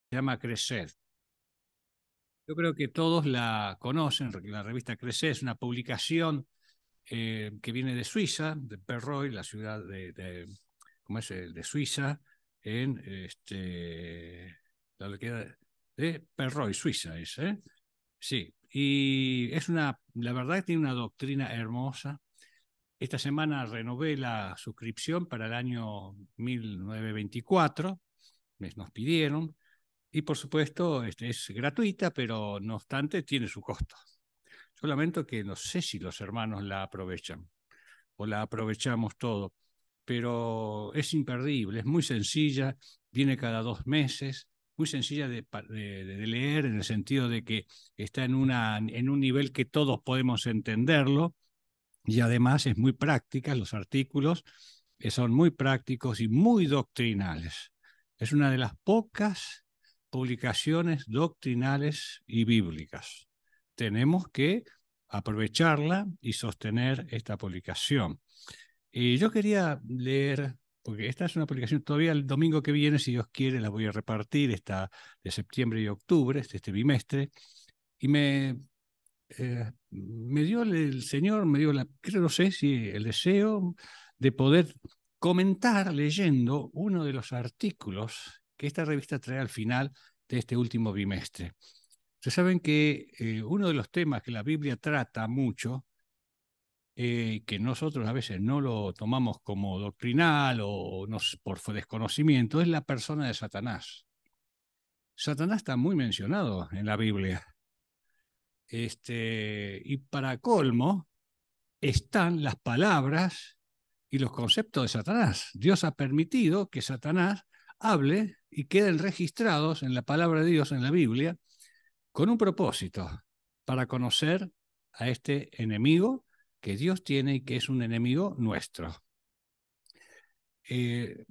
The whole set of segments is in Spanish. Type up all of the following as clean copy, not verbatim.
se llama Crecer. Yo creo que todos la conocen, la revista Crecer es una publicación que viene de Suiza, de Perroy, la ciudad ¿cómo es? De Suiza, en la localidad de Perroy, Suiza es, ¿eh? Sí, y la verdad que tiene una doctrina hermosa. Esta semana renové la suscripción para el año 1924, nos pidieron, y por supuesto es gratuita, pero no obstante tiene su costo. Yo lamento que no sé si los hermanos la aprovechan o la aprovechamos todo, pero es imperdible, es muy sencilla, viene cada 2 meses, muy sencilla de leer en el sentido de que está en un nivel que todos podemos entenderlo y además es muy práctica, los artículos son muy prácticos y muy doctrinales. Es una de las pocas publicaciones doctrinales y bíblicas. Tenemos que aprovecharla y sostener esta publicación. Y yo quería leer, porque esta es una publicación, todavía el domingo que viene, si Dios quiere, la voy a repartir, esta de septiembre y octubre, este bimestre, y me dio el Señor, me dio creo, no sé si el deseo de poder comentar leyendo uno de los artículos que esta revista trae al final de este último bimestre. Ustedes saben que uno de los temas que la Biblia trata mucho, que nosotros a veces no lo tomamos como doctrinal o por desconocimiento, es la persona de Satanás. Satanás está muy mencionado en la Biblia. Y para colmo, están las palabras y los conceptos de Satanás. Dios ha permitido que Satanás hable y queden registrados en la palabra de Dios en la Biblia con un propósito, para conocer a este enemigo que Dios tiene y que es un enemigo nuestro. Eh,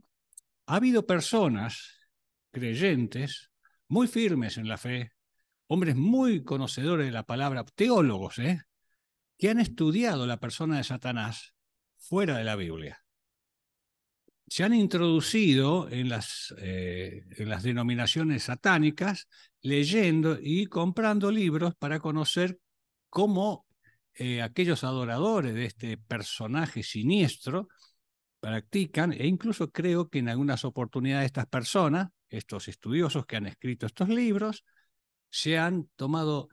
ha habido personas creyentes muy firmes en la fe, hombres muy conocedores de la palabra, teólogos, que han estudiado la persona de Satanás fuera de la Biblia. Se han introducido en las denominaciones satánicas leyendo y comprando libros para conocer cómo aquellos adoradores de este personaje siniestro practican, e incluso creo que en algunas oportunidades estas personas, estos estudiosos que han escrito estos libros, se han tomado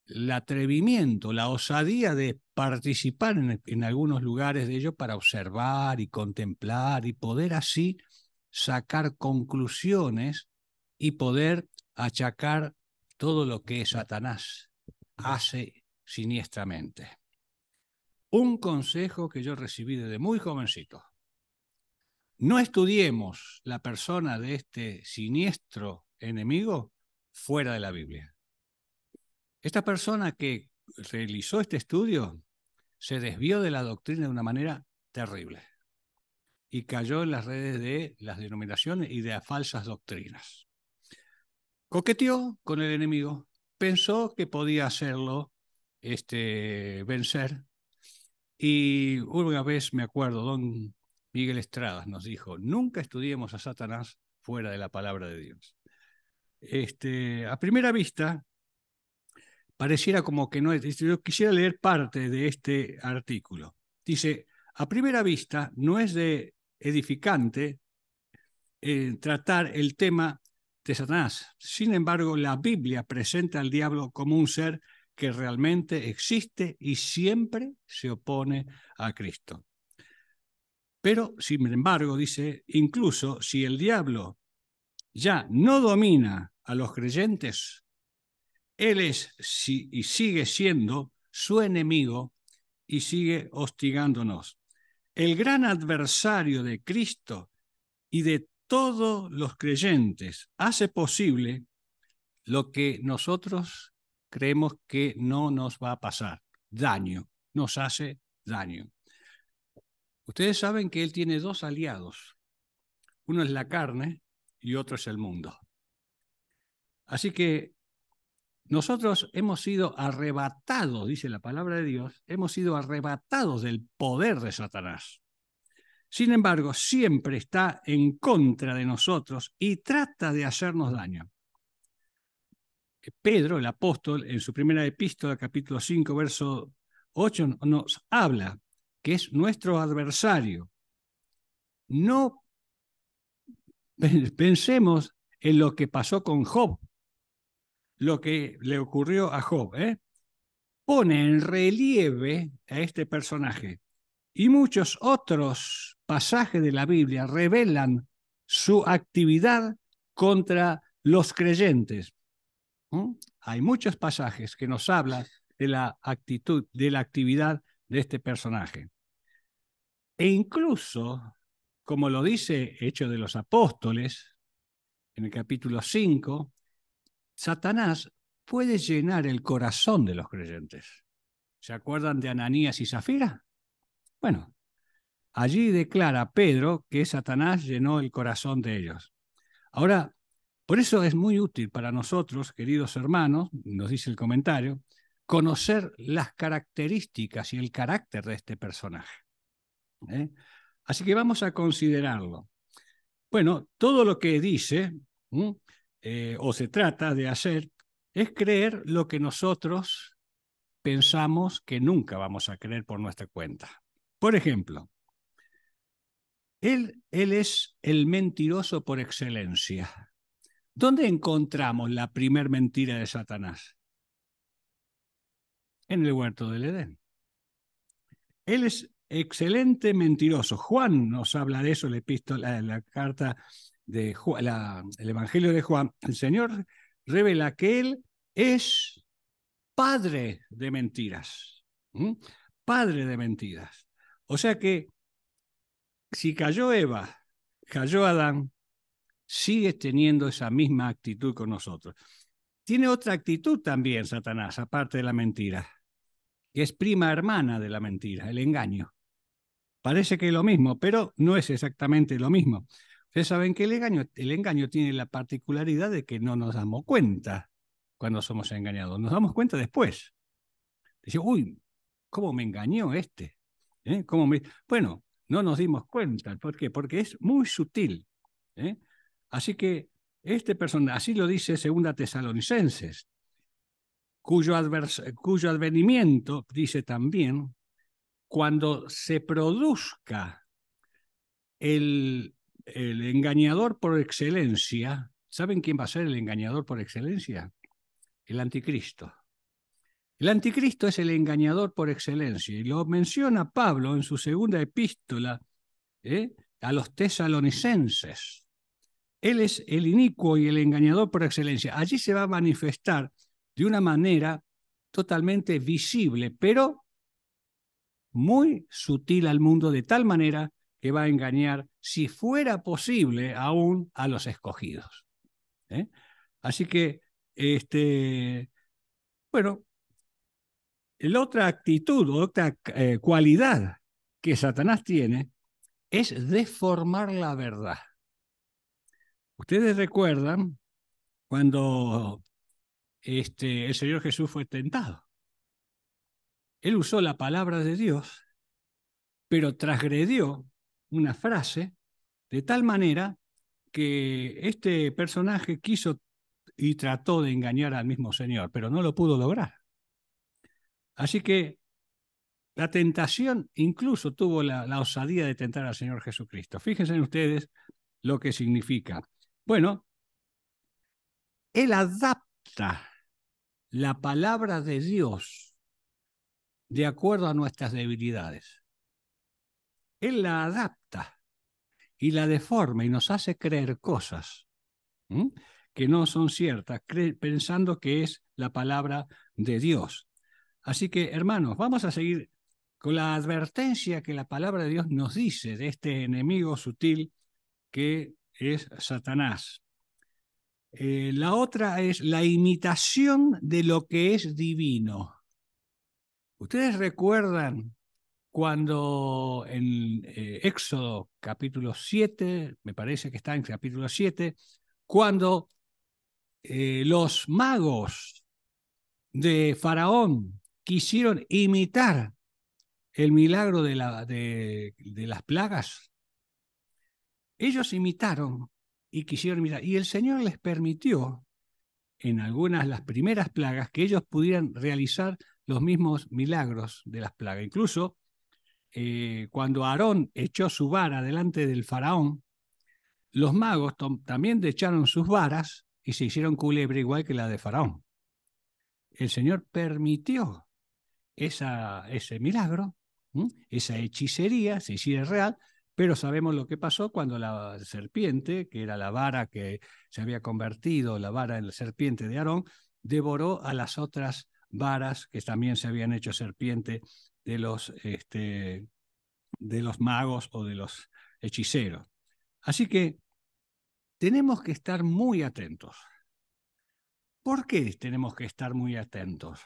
el atrevimiento, la osadía de participar en algunos lugares de ello para observar y contemplar y poder así sacar conclusiones y poder achacar todo lo que Satanás hace siniestramente. Un consejo que yo recibí desde muy jovencito: no estudiemos la persona de este siniestro enemigo fuera de la Biblia. Esta persona que realizó este estudio se desvió de la doctrina de una manera terrible y cayó en las redes de las denominaciones y de las falsas doctrinas. Coqueteó con el enemigo, pensó que podía hacerlo vencer, y una vez me acuerdo, don Miguel Estradas nos dijo: nunca estudiemos a Satanás fuera de la palabra de Dios. A primera vista pareciera como que no es. Yo quisiera leer parte de este artículo. Dice: a primera vista no es de edificante tratar el tema de Satanás. Sin embargo, la Biblia presenta al diablo como un ser que realmente existe y siempre se opone a Cristo. Pero, sin embargo, dice, incluso si el diablo ya no domina a los creyentes, él es y sigue siendo su enemigo y sigue hostigándonos. El gran adversario de Cristo y de todos los creyentes hace posible lo que nosotros creemos que no nos va a pasar: daño, nos hace daño. Ustedes saben que él tiene dos aliados: uno es la carne y otro es el mundo. Así que nosotros hemos sido arrebatados, dice la palabra de Dios, hemos sido arrebatados del poder de Satanás. Sin embargo, siempre está en contra de nosotros y trata de hacernos daño. Pedro, el apóstol, en su primera epístola, capítulo 5, verso 8, nos habla que es nuestro adversario. No pensemos en lo que pasó con Job, lo que le ocurrió a Job, pone en relieve a este personaje. Y muchos otros pasajes de la Biblia revelan su actividad contra los creyentes. Hay muchos pasajes que nos hablan de la actitud, de la actividad de este personaje. E incluso, como lo dice Hechos de los Apóstoles, en el capítulo 5, Satanás puede llenar el corazón de los creyentes. ¿Se acuerdan de Ananías y Zafira? Bueno, allí declara Pedro que Satanás llenó el corazón de ellos. Ahora, por eso es muy útil para nosotros, queridos hermanos, nos dice el comentario, conocer las características y el carácter de este personaje. Así que vamos a considerarlo. Bueno, todo lo que dice o se trata de hacer es creer lo que nosotros pensamos que nunca vamos a creer por nuestra cuenta. Por ejemplo, él es el mentiroso por excelencia. ¿Dónde encontramos la primer mentira de Satanás? En el huerto del Edén. Él es excelente mentiroso. Juan nos habla de eso, la carta de Juan, el Evangelio de Juan. El Señor revela que Él es padre de mentiras. Padre de mentiras. O sea que si cayó Eva, cayó Adán, sigue teniendo esa misma actitud con nosotros. Tiene otra actitud también Satanás, aparte de la mentira, que es prima hermana de la mentira, el engaño. Parece que es lo mismo, pero no es exactamente lo mismo. Ustedes saben que el engaño tiene la particularidad de que no nos damos cuenta cuando somos engañados. Nos damos cuenta después. Dice, uy, ¿cómo me engañó este? Bueno, no nos dimos cuenta. ¿Por qué? Porque es muy sutil. Así que este personaje, así lo dice 2 Tesalonicenses, cuyo advenimiento, dice también, cuando se produzca el engañador por excelencia. ¿Saben quién va a ser el engañador por excelencia? El anticristo. El anticristo es el engañador por excelencia y lo menciona Pablo en su segunda epístola a los tesalonicenses. Él es el inicuo y el engañador por excelencia. Allí se va a manifestar de una manera totalmente visible, pero muy sutil al mundo, de tal manera que va a engañar, si fuera posible, aún a los escogidos. Así que, bueno, la otra actitud, otra cualidad que Satanás tiene es deformar la verdad. Ustedes recuerdan cuando el Señor Jesús fue tentado. Él usó la palabra de Dios, pero transgredió una frase de tal manera que este personaje quiso y trató de engañar al mismo Señor, pero no lo pudo lograr. Así que la tentación incluso tuvo la osadía de tentar al Señor Jesucristo. Fíjense ustedes lo que significa. Bueno, Él adapta la palabra de Dios de acuerdo a nuestras debilidades. Él la adapta y la deforma y nos hace creer cosas que no son ciertas, pensando que es la palabra de Dios. Así que, hermanos, vamos a seguir con la advertencia que la palabra de Dios nos dice de este enemigo sutil que es Satanás. La otra es la imitación de lo que es divino. ¿Ustedes recuerdan cuando en Éxodo capítulo 7, me parece que está en capítulo 7, cuando los magos de Faraón quisieron imitar el milagro de las plagas? Ellos imitaron y quisieron imitar, y el Señor les permitió en algunas, las primeras plagas, que ellos pudieran realizar los mismos milagros de las plagas. Incluso cuando Aarón echó su vara delante del faraón, los magos también echaron sus varas y se hicieron culebra igual que la de faraón. El Señor permitió ese milagro, esa hechicería se hiciera real, pero sabemos lo que pasó cuando la serpiente, que era la vara que se había convertido, la vara en la serpiente de Aarón, devoró a las otras varas que también se habían hecho serpiente de los magos o de los hechiceros. Así que tenemos que estar muy atentos. ¿Por qué tenemos que estar muy atentos?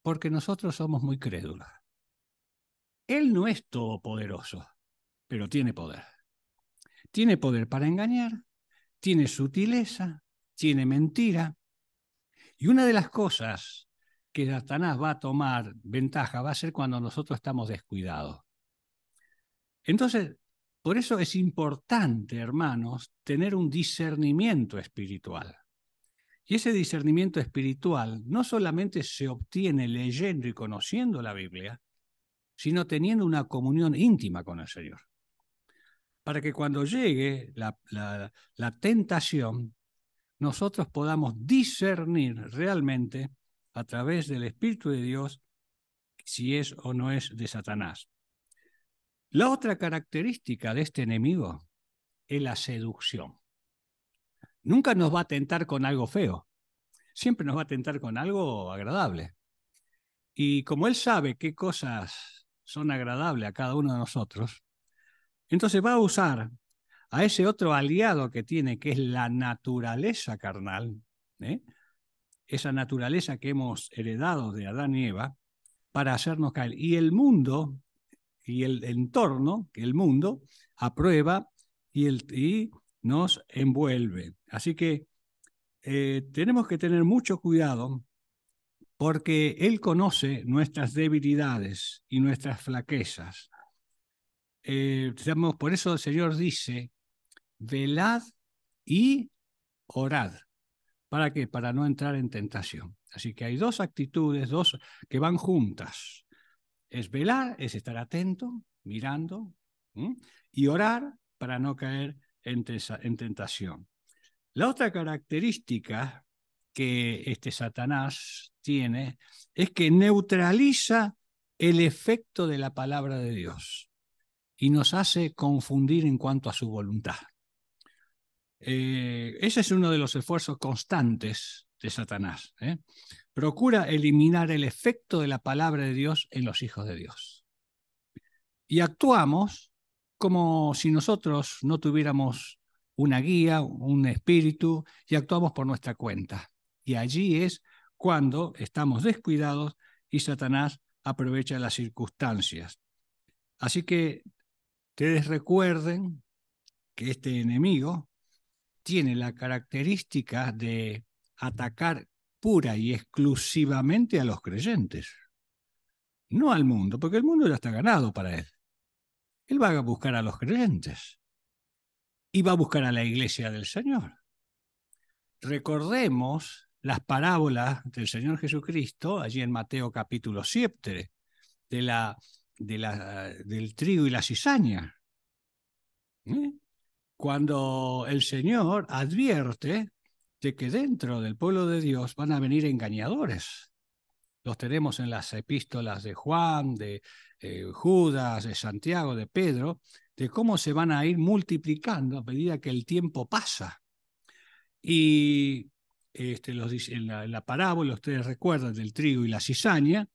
Porque nosotros somos muy crédulos. Él no es todopoderoso, pero tiene poder. Tiene poder para engañar, tiene sutileza, tiene mentira. Y una de las cosas que Satanás va a tomar ventaja va a ser cuando nosotros estamos descuidados. Entonces, por eso es importante, hermanos, tener un discernimiento espiritual. Y ese discernimiento espiritual no solamente se obtiene leyendo y conociendo la Biblia, sino teniendo una comunión íntima con el Señor. Para que cuando llegue la tentación, nosotros podamos discernir realmente a través del Espíritu de Dios si es o no es de Satanás. La otra característica de este enemigo es la seducción. Nunca nos va a tentar con algo feo, siempre nos va a tentar con algo agradable. Y como él sabe qué cosas son agradables a cada uno de nosotros, entonces va a usar a ese otro aliado que tiene, que es la naturaleza carnal, esa naturaleza que hemos heredado de Adán y Eva, para hacernos caer. Y el mundo y el entorno, que el mundo aprueba y nos envuelve. Así que tenemos que tener mucho cuidado porque Él conoce nuestras debilidades y nuestras flaquezas. Por eso el Señor dice, velad y orad. ¿Para qué? Para no entrar en tentación. Así que hay dos actitudes, dos que van juntas. Es velar, es estar atento, mirando, y orar para no caer en tentación. La otra característica que Satanás tiene es que neutraliza el efecto de la palabra de Dios y nos hace confundir en cuanto a su voluntad. Ese es uno de los esfuerzos constantes de Satanás. Procura eliminar el efecto de la palabra de Dios en los hijos de Dios. Y actuamos como si nosotros no tuviéramos una guía, un espíritu, y actuamos por nuestra cuenta. Y allí es cuando estamos descuidados y Satanás aprovecha las circunstancias. Así que ustedes recuerden que este enemigo tiene la característica de atacar pura y exclusivamente a los creyentes, no al mundo, porque el mundo ya está ganado para él. Él va a buscar a los creyentes y va a buscar a la iglesia del Señor. Recordemos las parábolas del Señor Jesucristo, allí en Mateo capítulo 7, del trigo y la cizaña. Cuando el Señor advierte de que dentro del pueblo de Dios van a venir engañadores. Los tenemos en las epístolas de Juan, de Judas, de Santiago, de Pedro, de cómo se van a ir multiplicando a medida que el tiempo pasa. Y en la parábola, ustedes recuerdan del trigo y la cizaña,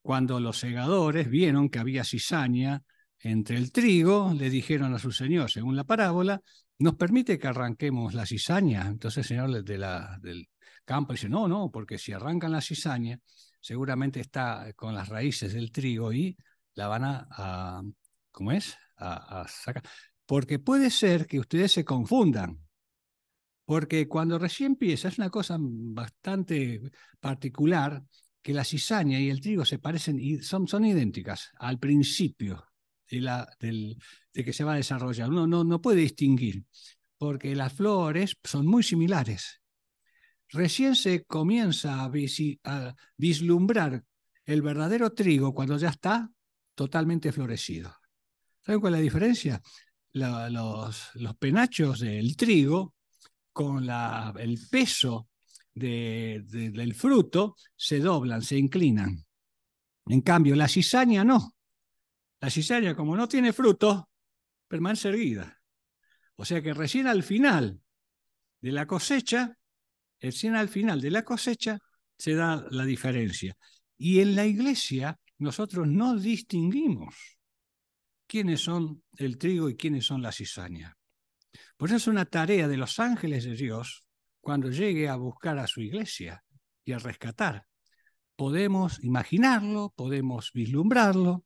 cuando los segadores vieron que había cizaña entre el trigo, le dijeron a su señor, según la parábola, ¿nos permite que arranquemos la cizaña? Entonces el señor del campo dice, no, porque si arrancan la cizaña, seguramente está con las raíces del trigo y la van a ¿cómo es? A sacar. Porque puede ser que ustedes se confundan. Porque cuando recién empieza, es una cosa bastante particular, que la cizaña y el trigo se parecen y son idénticas al principio de que se va a desarrollar. Uno no puede distinguir, porque las flores son muy similares. recién se comienza a vislumbrar el verdadero trigo cuando ya está totalmente florecido. ¿Saben cuál es la diferencia? Los penachos del trigo, con el peso del fruto, se doblan, se inclinan. En cambio, la cizaña no. La cizaña, como no tiene fruto, permanece erguida. O sea que recién al final de la cosecha, se da la diferencia. Y en la iglesia nosotros no distinguimos quiénes son el trigo y quiénes son la cizaña. Por eso es una tarea de los ángeles de Dios cuando llegue a buscar a su iglesia y a rescatar. Podemos imaginarlo, podemos vislumbrarlo,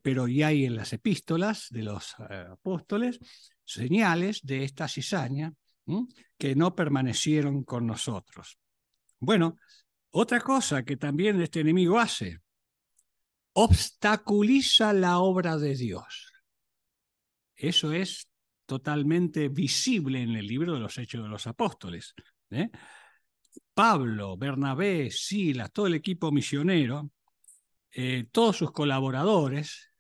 pero ya hay en las epístolas de los apóstoles señales de esta cizaña que no permanecieron con nosotros. Bueno, otra cosa que también este enemigo hace, obstaculiza la obra de Dios. Eso es totalmente visible en el libro de los Hechos de los Apóstoles. Pablo, Bernabé, Silas, todo el equipo misionero, todos sus colaboradores,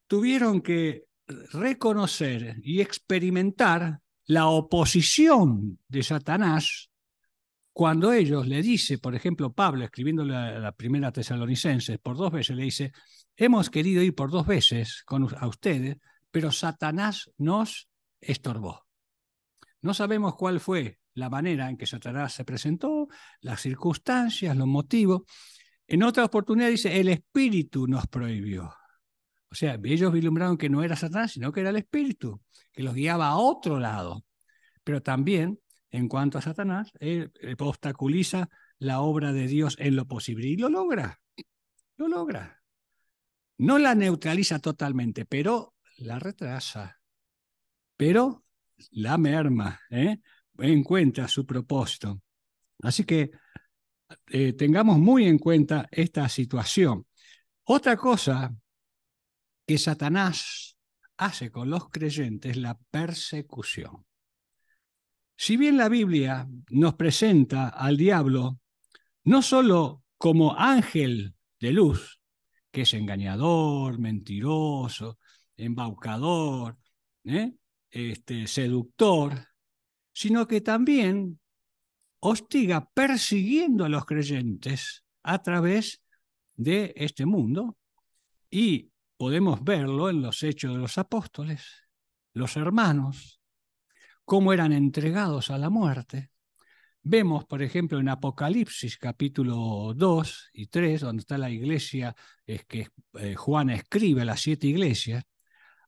tuvieron que reconocer y experimentar la oposición de Satanás cuando ellos le dice, por ejemplo, Pablo, escribiéndole a la primera Tesalonicenses, por 2 veces le dice, hemos querido ir por 2 veces a ustedes, pero Satanás nos estorbó. No sabemos cuál fue la manera en que Satanás se presentó, las circunstancias, los motivos. En otra oportunidad dice, el Espíritu nos prohibió. O sea, ellos vislumbraron que no era Satanás, sino que era el Espíritu, que los guiaba a otro lado. Pero también, en cuanto a Satanás, él obstaculiza la obra de Dios en lo posible. Y lo logra. No la neutraliza totalmente, pero la retrasa. Pero la merma, en cuenta su propósito. Así que tengamos muy en cuenta esta situación. Otra cosa que Satanás hace con los creyentes es la persecución. Si bien la Biblia nos presenta al diablo no solo como ángel de luz, que es engañador, mentiroso, embaucador, seductor, sino que también hostiga persiguiendo a los creyentes a través de este mundo, y podemos verlo en los Hechos de los Apóstoles, los hermanos, cómo eran entregados a la muerte. Vemos, por ejemplo, en Apocalipsis capítulo 2 y 3, donde está la iglesia, que Juan escribe a las 7 iglesias,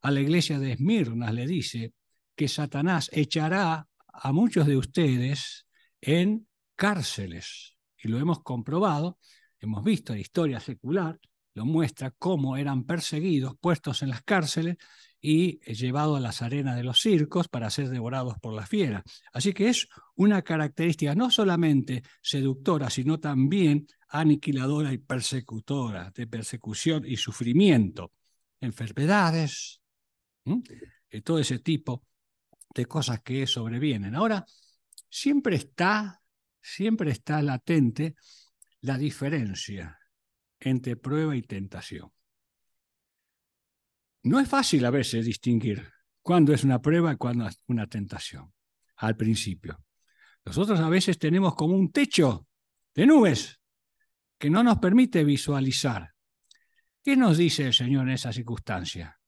a la iglesia de Esmirna le dice que Satanás echará a muchos de ustedes en cárceles. Y lo hemos comprobado, hemos visto la historia secular, lo muestra cómo eran perseguidos, puestos en las cárceles y llevados a las arenas de los circos para ser devorados por las fieras. Así que es una característica no solamente seductora, sino también aniquiladora y persecutora, de persecución y sufrimiento, enfermedades, todo ese tipo de cosas que sobrevienen. Ahora, siempre está latente la diferencia entre prueba y tentación. No es fácil a veces distinguir cuándo es una prueba y cuándo es una tentación, al principio. Nosotros a veces tenemos como un techo de nubes que no nos permite visualizar. ¿Qué nos dice el Señor en esa circunstancia?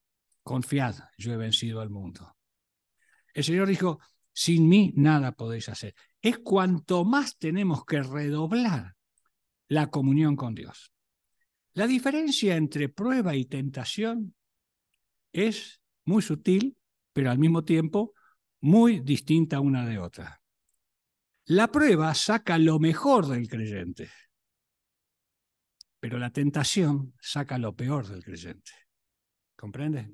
Confiad, yo he vencido al mundo. El Señor dijo, sin mí nada podéis hacer. Es cuanto más tenemos que redoblar la comunión con Dios. La diferencia entre prueba y tentación es muy sutil, pero al mismo tiempo muy distinta una de otra. La prueba saca lo mejor del creyente, pero la tentación saca lo peor del creyente. ¿Comprende?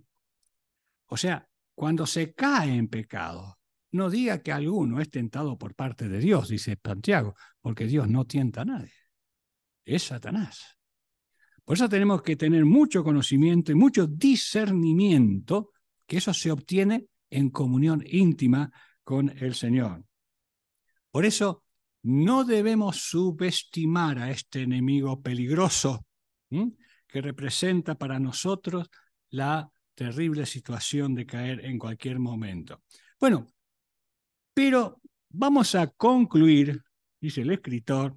O sea, cuando se cae en pecado, no diga que alguno es tentado por parte de Dios, dice Santiago, porque Dios no tienta a nadie. Es Satanás. Por eso tenemos que tener mucho conocimiento y mucho discernimiento, que eso se obtiene en comunión íntima con el Señor. Por eso no debemos subestimar a este enemigo peligroso, ¿m? Que representa para nosotros la terrible situación de caer en cualquier momento. Bueno, pero vamos a concluir, dice el escritor,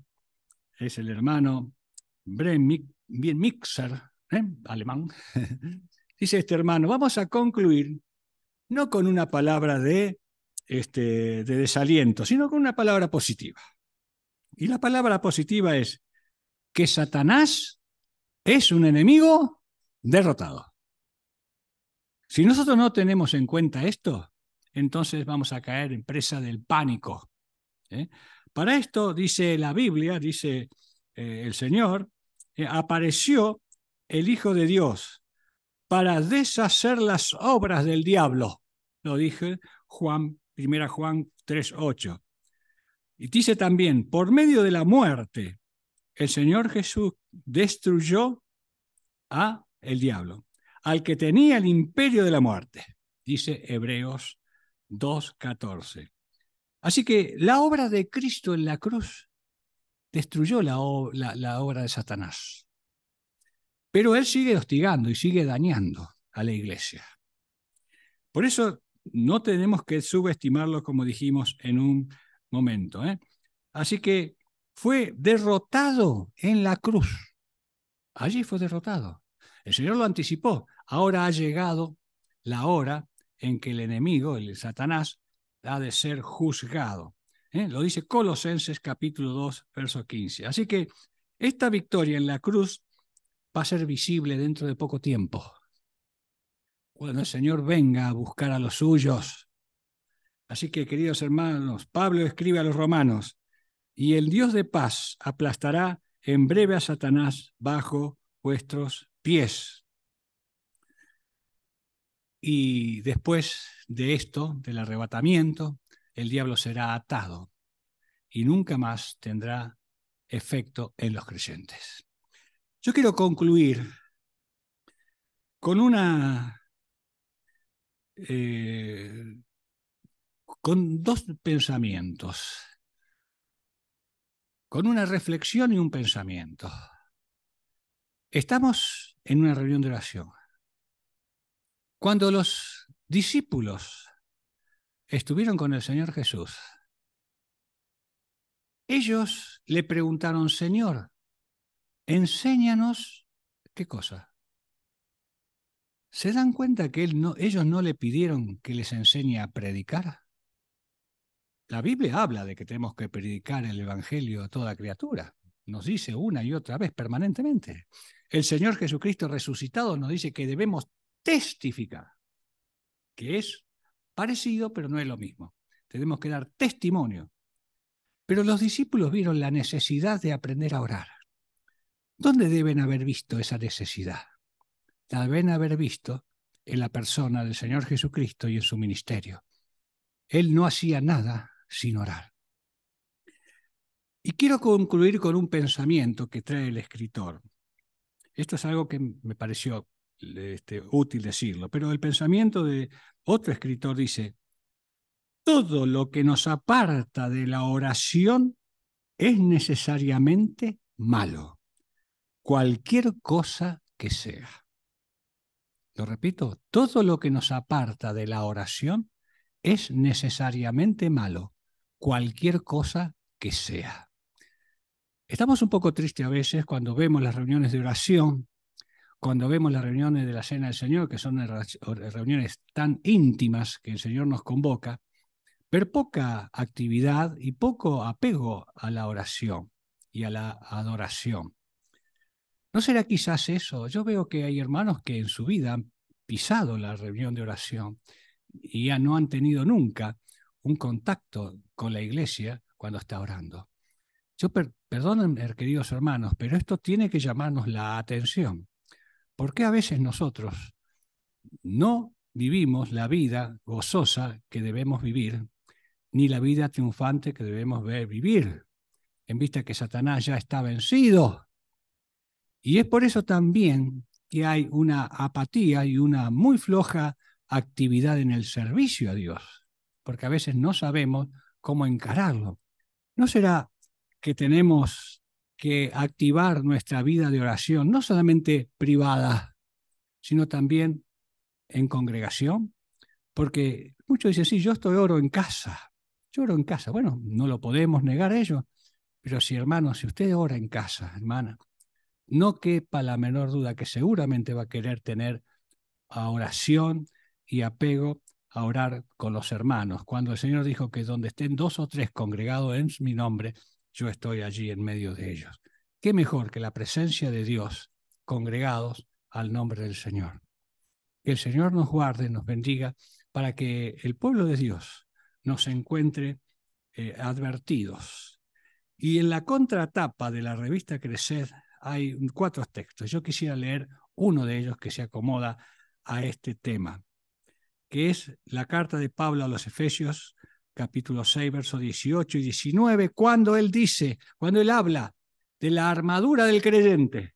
es el hermano Mixer, alemán, dice este hermano, vamos a concluir no con una palabra de desaliento, sino con una palabra positiva. Y la palabra positiva es que Satanás es un enemigo derrotado. Si nosotros no tenemos en cuenta esto, entonces vamos a caer en presa del pánico. Para esto, dice la Biblia, dice el Señor, apareció el Hijo de Dios para deshacer las obras del diablo. Lo dije Juan, 1 Juan 3:8. Y dice también, por medio de la muerte, el Señor Jesús destruyó a el diablo, al que tenía el imperio de la muerte, dice Hebreos 2:14. Así que la obra de Cristo en la cruz destruyó la obra de Satanás. Pero él sigue hostigando y sigue dañando a la iglesia. Por eso no tenemos que subestimarlo, como dijimos en un momento. Así que fue derrotado en la cruz. Allí fue derrotado. El Señor lo anticipó. Ahora ha llegado la hora en que el enemigo, el Satanás, ha de ser juzgado. Lo dice Colosenses capítulo 2, verso 15. Así que esta victoria en la cruz va a ser visible dentro de poco tiempo, cuando el Señor venga a buscar a los suyos. Así que, queridos hermanos, Pablo escribe a los romanos, y el Dios de paz aplastará en breve a Satanás bajo vuestros pies. Y después de esto, del arrebatamiento, el diablo será atado y nunca más tendrá efecto en los creyentes. Yo quiero concluir con con dos pensamientos, con una reflexión y un pensamiento. Estamos en una reunión de oración. Cuando los discípulos estuvieron con el Señor Jesús, ellos le preguntaron, Señor, enséñanos qué cosa. ¿Se dan cuenta que ellos no le pidieron que les enseñe a predicar? La Biblia habla de que tenemos que predicar el Evangelio a toda criatura. Nos dice una y otra vez, permanentemente. El Señor Jesucristo resucitado nos dice que debemos testificar, que es parecido, pero no es lo mismo. Tenemos que dar testimonio. Pero los discípulos vieron la necesidad de aprender a orar. ¿Dónde deben haber visto esa necesidad? La deben haber visto en la persona del Señor Jesucristo y en su ministerio. Él no hacía nada sin orar. Y quiero concluir con un pensamiento que trae el escritor. Esto es algo que me pareció útil decirlo, pero el pensamiento de otro escritor dice, todo lo que nos aparta de la oración es necesariamente malo, cualquier cosa que sea. Lo repito, todo lo que nos aparta de la oración es necesariamente malo, cualquier cosa que sea. Estamos un poco tristes a veces cuando vemos las reuniones de oración, cuando vemos las reuniones de la Cena del Señor, que son reuniones tan íntimas que el Señor nos convoca, pero poca actividad y poco apego a la oración y a la adoración. ¿No será quizás eso? Yo veo que hay hermanos que en su vida han pisado la reunión de oración y ya no han tenido nunca un contacto con la iglesia cuando está orando. Perdonen, queridos hermanos, pero esto tiene que llamarnos la atención. ¿Por qué a veces nosotros no vivimos la vida gozosa que debemos vivir, ni la vida triunfante que debemos vivir, en vista que Satanás ya está vencido? Y es por eso también que hay una apatía y una muy floja actividad en el servicio a Dios, porque a veces no sabemos cómo encararlo. ¿No será que tenemos que activar nuestra vida de oración, no solamente privada, sino también en congregación? Porque muchos dicen, sí, yo oro en casa. Yo oro en casa. Bueno, no lo podemos negar ello, pero si, hermano, si usted ora en casa, hermana, no quepa la menor duda que seguramente va a querer tener a oración y apego a orar con los hermanos. Cuando el Señor dijo que donde estén 2 o 3 congregados en mi nombre, yo estoy allí en medio de ellos. ¿Qué mejor que la presencia de Dios congregados al nombre del Señor? Que el Señor nos guarde, nos bendiga, para que el pueblo de Dios nos encuentre advertidos. Y en la contratapa de la revista Crecer hay 4 textos. Yo quisiera leer uno de ellos que se acomoda a este tema, que es la carta de Pablo a los Efesios, capítulo 6, versos 18 y 19, cuando él habla de la armadura del creyente.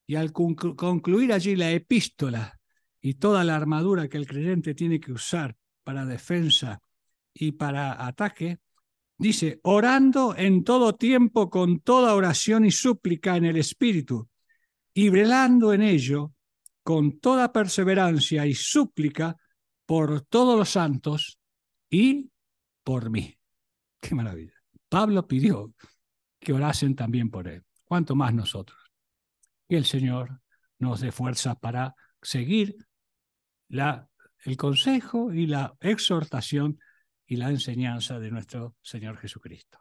Y al concluir allí la epístola y toda la armadura que el creyente tiene que usar para defensa y para ataque, dice, orando en todo tiempo con toda oración y súplica en el Espíritu, y velando en ello con toda perseverancia y súplica por todos los santos y por mí. ¡Qué maravilla! Pablo pidió que orasen también por él. ¿Cuánto más nosotros? Que el Señor nos dé fuerza para seguir el consejo y la exhortación y la enseñanza de nuestro Señor Jesucristo.